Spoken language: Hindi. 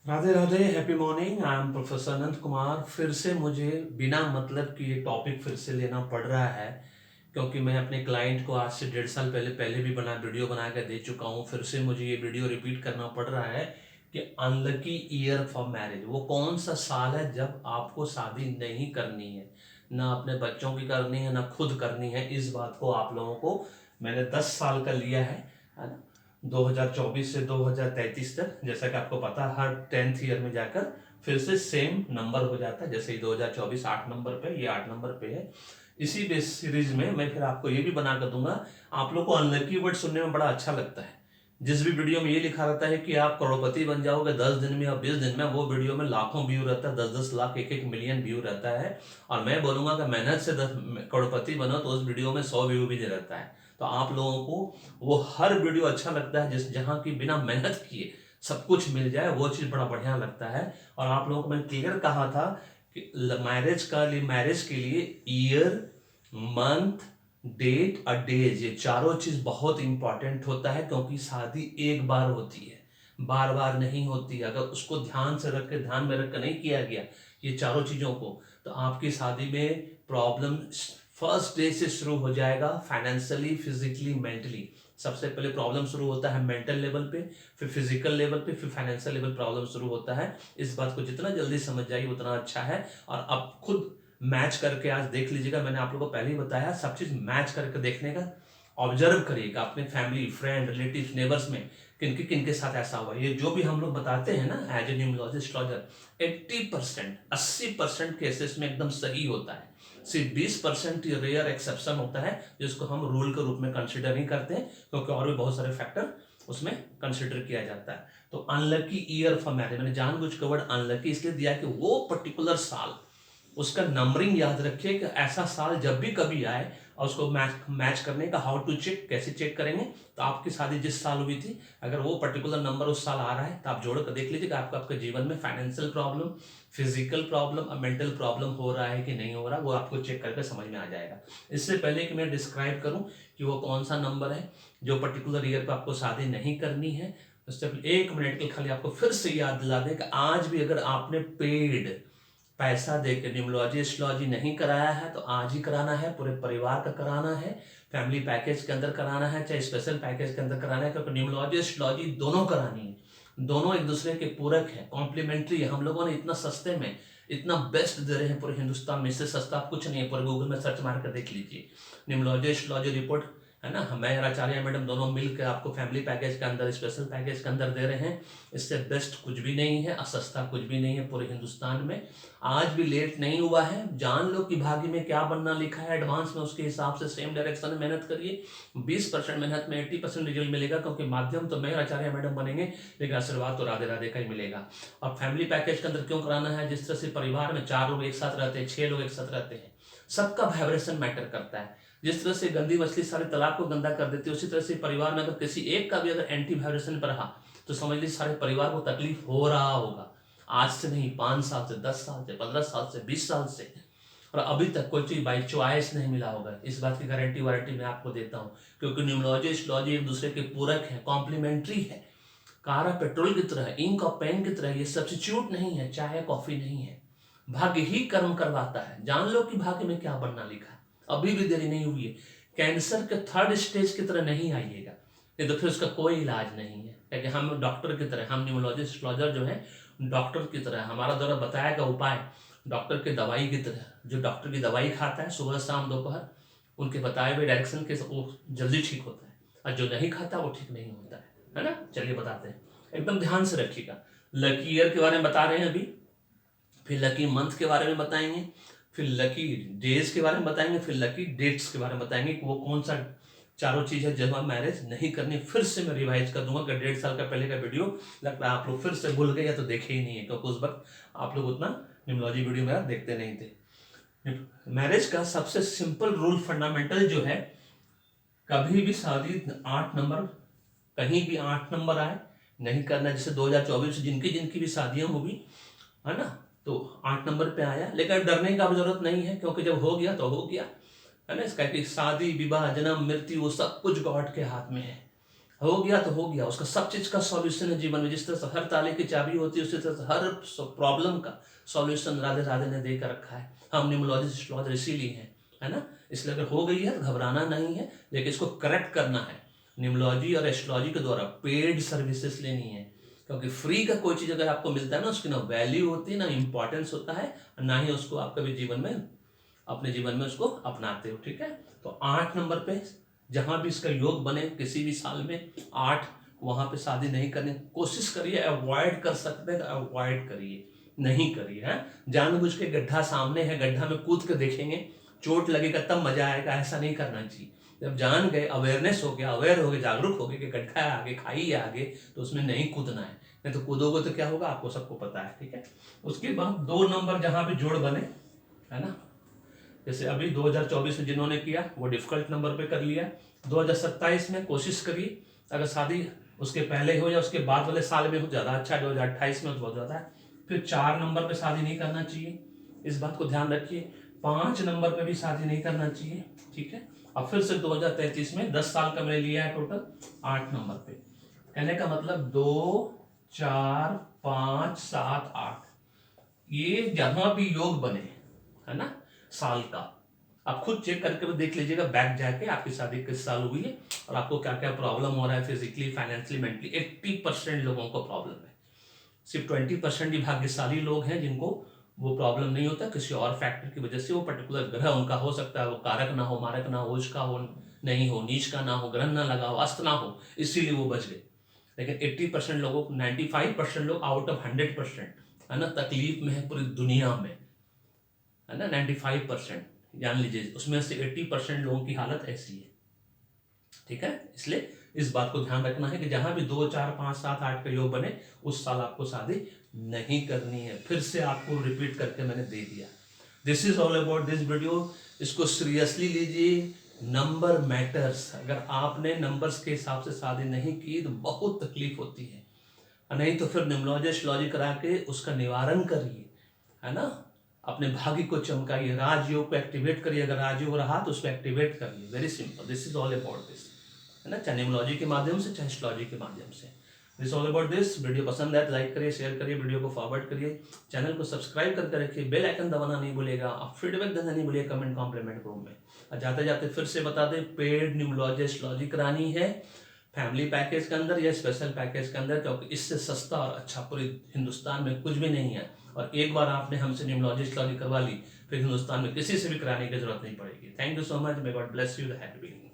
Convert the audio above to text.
Radhe Radhe, happy morning. I am professor Anant Kumar. फिर से मुझे बिना मतलब कि ये टॉपिक फिर से लेना पड़ रहा है, क्योंकि मैं अपने क्लाइंट को आज से 1.5 साल पहले भी वीडियो बना के दे चुका हूँ। फिर से मुझे ये वीडियो रिपीट करना पड़ रहा है कि अनलकी ईयर फॉर मैरिज वो कौन सा साल है जब आपको शादी नहीं करनी है, ना अपने बच्चों की करनी है, ना खुद करनी है। इस बात को आप लोगों को मैंने 10 साल का लिया है ना, 2024 से 2033 तक। जैसा कि आपको पता है, हर 10th ईयर में जाकर फिर से सेम नंबर हो जाता है। जैसे ही 2024 8 नंबर पे, ये 8 नंबर पे है। इसी बेस सीरीज में मैं फिर आपको ये भी बना कर दूंगा। आप लोग को अनलकी वर्ड सुनने में बड़ा अच्छा लगता है। जिस भी वीडियो में ये लिखा रहता है कि आप करोड़पति बन जाओगे 10 दिन में या 20 दिन में, वो वीडियो में लाखों व्यू रहता है, 10-10 लाख, 1-1 मिलियन व्यू रहता है। और मैं बोलूंगा कि मेहनत से 10 करोड़पति बनो तो उस वीडियो में 100 व्यू भी रहता है। तो आप लोगों को वो हर वीडियो अच्छा लगता है जिस जहां की बिना मेहनत किए सब कुछ मिल जाए, वो चीज बड़ा बढ़िया लगता है। और आप लोगों को मैंने क्लियर कहा था कि मैरिज के लिए ईयर, मंथ, डेट और डेज, ये चारों चीज बहुत इंपॉर्टेंट होता है, क्योंकि शादी एक बार होती है, बार बार नहीं होती। अगर उसको ध्यान में रख कर नहीं किया गया ये चारों चीजों को, तो आपकी शादी में प्रॉब्लम फर्स्ट डे से शुरू हो जाएगा। फाइनेंशियली, फिजिकली, मेंटली सबसे पहले प्रॉब्लम शुरू होता है मेंटल लेवल पे, फिर फिजिकल लेवल पे, फिर फाइनेंशियल लेवल प्रॉब्लम शुरू होता है। इस बात को जितना जल्दी समझ जाइए उतना अच्छा है। और अब खुद मैच करके आज देख लीजिएगा। मैंने आप लोगों को पहले ही बताया, सब चीज मैच करके देखने का ऑब्जर्व करिएगा अपने फैमिली, फ्रेंड, रिलेटिव, नेबर्स में किनके साथ ऐसा हुआ। ये जो भी हम लोग बताते हैं ना as a numerologist astrologer, 80% 80% cases में एकदम सही होता है। सिर्फ 20% रेयर एक्सेप्शन होता है जिसको हम रूल के रूप में कंसिडर नहीं करते हैं, क्योंकि और भी बहुत सारे फैक्टर उसमें कंसिडर किया जाता है। तो अनलकी ईयर फॉर मैरिज मैंने जानबूझ के वर्ड अनलकी इसलिए दिया कि वो पर्टिकुलर साल, उसका नंबरिंग याद रखिए कि ऐसा साल जब भी कभी आए, और उसको मैच करने का हाउ टू चेक, कैसे चेक करेंगे। तो आपकी शादी जिस साल हुई थी, अगर वो पर्टिकुलर नंबर उस साल आ रहा है तो आप जोड़ कर देख लीजिए कि आपको आपके जीवन में फाइनेंशियल प्रॉब्लम, फिजिकल प्रॉब्लम और मेंटल प्रॉब्लम हो रहा है कि नहीं हो रहा, वो आपको चेक करके समझ में आ जाएगा। इससे पहले कि मैं डिस्क्राइब करूं कि वो कौन सा नंबर है जो पर्टिकुलर ईयर पर आपको शादी नहीं करनी है, उससे 1 मिनट के खाली आपको फिर से याद दिला दें कि आज भी अगर आपने पेड पैसा देकर न्यूमरोलॉजी एस्ट्रोलॉजी नहीं कराया है तो आज ही कराना है। पूरे परिवार का कराना है, फैमिली पैकेज के अंदर कराना है, चाहे स्पेशल पैकेज के अंदर कराना है, क्योंकि न्यूमरोलॉजी एस्ट्रोलॉजी दोनों करानी है। दोनों एक दूसरे के पूरक है, कॉम्प्लीमेंट्री है। हम लोगों ने इतना सस्ते में इतना बेस्ट दे रहे हैं पूरे हिंदुस्तान में, इससे सस्ता कुछ नहीं है। पूरे गूगल में सर्च मार कर देख लीजिए, न्यूमरोलॉजी एस्ट्रोलॉजी रिपोर्ट है ना। मैं और आचार्य मैडम दोनों मिलकर आपको फैमिली पैकेज के अंदर, स्पेशल पैकेज के अंदर दे रहे हैं। इससे बेस्ट कुछ भी नहीं है और सस्ता कुछ भी नहीं है पूरे हिंदुस्तान में। आज भी लेट नहीं हुआ है। जान लो कि भाग्य में क्या बनना लिखा है एडवांस में, उसके हिसाब से सेम डायरेक्शन में मेहनत करिए। 20% मेहनत में 80% रिजल्ट मिलेगा, क्योंकि माध्यम तो मैं और आचार्य मैडम बनेंगे, लेकिन आशीर्वाद तो राधे राधे का ही मिलेगा। और फैमिली पैकेज के अंदर क्यों कराना है? जिस तरह से परिवार में 4 लोग एक साथ रहते हैं, 6 लोग एक साथ रहते हैं, सबका वाइब्रेशन मैटर करता है। जिस तरह से गंदी मछली सारे तालाब को गंदा कर देती है, उसी तरह से परिवार में अगर किसी एक का भी अगर एंटी वाइब्रेशन पर रहा तो समझ लीजिए सारे परिवार को तकलीफ हो रहा होगा। आज से नहीं, 5 साल से, 10 साल से, 15 साल से, 20 साल से, और अभी तक कोई चीज बाई चॉइस नहीं मिला होगा। इस बात की गारंटी वारंटी मैं आपको देता हूं, क्योंकि न्यूमरोलॉजी एस्ट्रोलॉजी एक दूसरे के पूरक है, कॉम्प्लीमेंट्री है। कार पेट्रोल की तरह है, इंक और पेन की तरह, ये सब्स्टिट्यूट नहीं है, चाय कॉफी नहीं है। भाग्य ही कर्म करवाता है। जान लो कि भाग्य में क्या बनना लिखा है, अभी भी देरी नहीं हुई है। कैंसर के 3rd स्टेज की तरह नहीं आइएगा, नहीं तो फिर उसका कोई इलाज नहीं है। क्योंकि हम डॉक्टर की तरह, हम न्यूमरोलॉजिस्ट एस्ट्रोलॉजर जो है डॉक्टर की तरह, हमारा द्वारा बताया गया उपाय डॉक्टर की दवाई की तरह। जो डॉक्टर की दवाई खाता है सुबह शाम दोपहर, उनके बताए हुए डायरेक्शन के, वो जल्दी ठीक होता है। और जो नहीं खाता वो ठीक नहीं होता है ना। चलिए बताते हैं, एकदम ध्यान से रखिएगा। लकी ईयर के बारे में बता रहे हैं अभी, फिर लकी मंथ के बारे में बताएंगे, फिर लकी डेज के बारे में बताएंगे, फिर लकी डेट्स के बारे में बताएंगे कि वो कौन सा चारों चीज है जब हम मैरिज नहीं करनी। फिर से मैं रिवाइज कर दूंगा कि 1.5 साल का पहले का वीडियो लगता है आप लोग फिर से भूल गए या तो देखे ही नहीं है, क्योंकि उस वक्त आप लोग उतना न्यूमरोलॉजी वीडियो मेरा देखते नहीं थे। मैरिज का सबसे सिंपल रूल, फंडामेंटल जो है, कभी भी शादी 8 नंबर, कहीं भी 8 नंबर आए नहीं करना। जैसे 2024 जिनकी जिनकी भी शादियां होगी है ना, तो 8 नंबर पे आया। लेकिन डरने का जरूरत नहीं है, क्योंकि जब हो गया तो हो गया है ना। इसका कि शादी, विवाह, जन्म, मृत्यु वो सब कुछ गॉड के हाथ में है। हो गया तो हो गया, उसका सब चीज का सॉल्यूशन है जीवन में। जिस तरह से हर ताले की चाबी होती है, उसी तरह से हर प्रॉब्लम का सॉल्यूशन राधे राधे ने देकर रखा है। हम न्यूमरोलॉजिस्ट एस्ट्रोलॉजर इसीलिए हैं, है ना। इसलिए अगर हो गई है तो घबराना नहीं है, लेकिन इसको करेक्ट करना है। न्यूमरोलॉजी और एस्ट्रोलॉजी के द्वारा पेड सर्विसेज लेनी है, क्योंकि फ्री का कोई चीज़ अगर आपको मिलता है ना, उसकी ना वैल्यू होती है, ना इंपॉर्टेंस होता है, ना ही उसको आप कभी जीवन में अपने जीवन में उसको अपनाते हो। ठीक है, तो 8 नंबर पे जहां भी इसका योग बने किसी भी साल में 8, वहां पे शादी नहीं करने कोशिश करिए। अवॉइड कर सकते हैं तो अवॉइड करिए, नहीं करिए। है जानबूझ के गड्ढा सामने है, गड्ढा में कूद के देखेंगे, चोट लगेगा तब मजा आएगा, ऐसा नहीं करना चाहिए। जब जान गए, अवेयरनेस हो गया, अवेयर हो गए, जागरूक हो गए कि गड्ढा है आगे, खाई है आगे, तो उसमें नहीं कूदना है। नहीं तो कूदोगे तो क्या होगा, आपको सबको पता है। ठीक है, उसके बाद 2 नंबर जहां भी जोड़ बने, है ना, जैसे अभी 2024 में जिन्होंने किया वो डिफिकल्ट नंबर पे कर लिया। 2027 में कोशिश करिए, अगर शादी उसके पहले हो या उसके बाद वाले साल में हो ज़्यादा अच्छा है। 2028 में तो बहुत ज़्यादा है। फिर 4 नंबर पे शादी नहीं करना चाहिए, इस बात को ध्यान रखिए। 5 नंबर पे भी शादी नहीं करना चाहिए। ठीक है, अब फिर से 2033 में 10 साल का मैंने लिया है टोटल 8 नंबर पे। कहने का मतलब 2, 4, 5, 7, 8, ये जहां भी योग बने, है ना, साल का, आप खुद चेक करके देख लीजिएगा बैक जाके आपकी शादी किस साल हुई है और आपको क्या क्या प्रॉब्लम हो रहा है फिजिकली, फाइनेंशियली, मेंटली। 80% लोगों को प्रॉब्लम है, सिर्फ 20% ही भाग्यशाली लोग हैं जिनको वो प्रॉब्लम नहीं होता। किसी और फैक्टर की वजह से वो पर्टिकुलर ग्रह उनका हो सकता है, वो कारक ना हो, मारक ना हो, उच्च का हो नहीं हो, नीच का ना हो, ग्रहण ना लगा हो, अस्त ना हो, इसीलिए वो बच गए। लेकिन 80% लोगों को, 95% लोग आउट ऑफ 100%, है ना, तकलीफ में है पूरी दुनिया में, है ना। 95% जान लीजिए, उसमें से 80% लोगों की हालत ऐसी है। ठीक है, इसलिए इस बात को ध्यान रखना है कि जहां भी 2, 4, 5, 7, 8 का योग बने उस साल आपको शादी नहीं करनी है। फिर से आपको रिपीट करके मैंने दे दिया। This is all about this video. इसको सीरियसली लीजिए, नंबर मैटर्स। अगर आपने नंबर्स के हिसाब से शादी नहीं की तो बहुत तकलीफ होती है, नहीं तो फिर न्यूमरोलॉजी एस्ट्रोलॉजी करा के उसका निवारण करिए, है ना। अपने भाग्य को चमकाइए, राजयोग को एक्टिवेट करिए। अगर राजयोग रहा तो उसको एक्टिवेट करिए। Very simple, this is all about this, है ना, चाहे न्यूमरोलॉजी के माध्यम से चाहे एस्ट्रोलॉजी के माध्यम से। This all about this. Video पसंद है तो लाइक करिए, शेयर करिए, वीडियो को फॉरवर्ड करिए, चैनल को सब्सक्राइब करके रखिए, बेल आइकन दबाना नहीं भूलिएगा, आप फीडबैक देना नहीं भूलिएगा कमेंट कॉम्प्लीमेंट ग्रुप में। और जाते जाते फिर से बता दें, पेड न्यूमरोलॉजी एस्ट्रोलॉजी करानी है फैमिली पैकेज के अंदर या स्पेशल पैकेज के अंदर, क्योंकि इससे सस्ता और अच्छा पूरे हिंदुस्तान में कुछ भी नहीं है। और एक बार आपने हमसे न्यूमरोलॉजी एस्ट्रोलॉजी करवा ली, फिर हिंदुस्तान में किसी से भी कराने की जरूरत नहीं पड़ेगी। Thank you so much, may God bless you, the happy beginning.